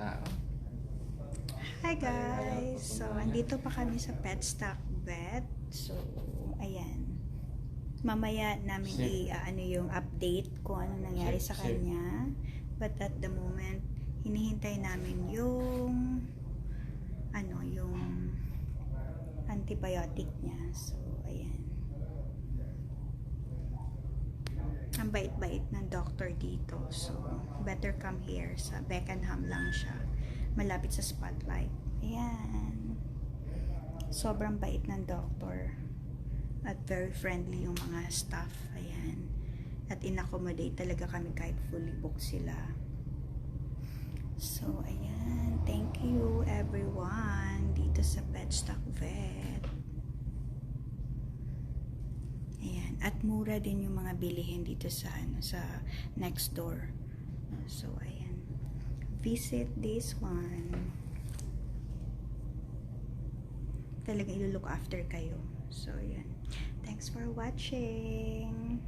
tao. Hi guys! So, andito pa kami sa Petstock Vet. So, ayan. Mamaya namin ano yung update kung ano nangyari sa kanya. But at the moment, hinihintay namin yung yung antibiotic niya. So, ayan. Ang bait-bait ng doctor dito. So, better come here. Sa Beckenham lang siya. Malapit sa Spotlight. Ayan. Sobrang bait ng doctor. At very friendly yung mga staff. Ayan. At in-accommodate talaga kami kahit fully booked sila. So, ayan. Thank you everyone dito sa Petstock Vet. Ayan. At mura din yung mga bilihin dito sa next door. So, ayan. Visit this one. Talaga ilo-look after kayo. So, ayan. Thanks for watching.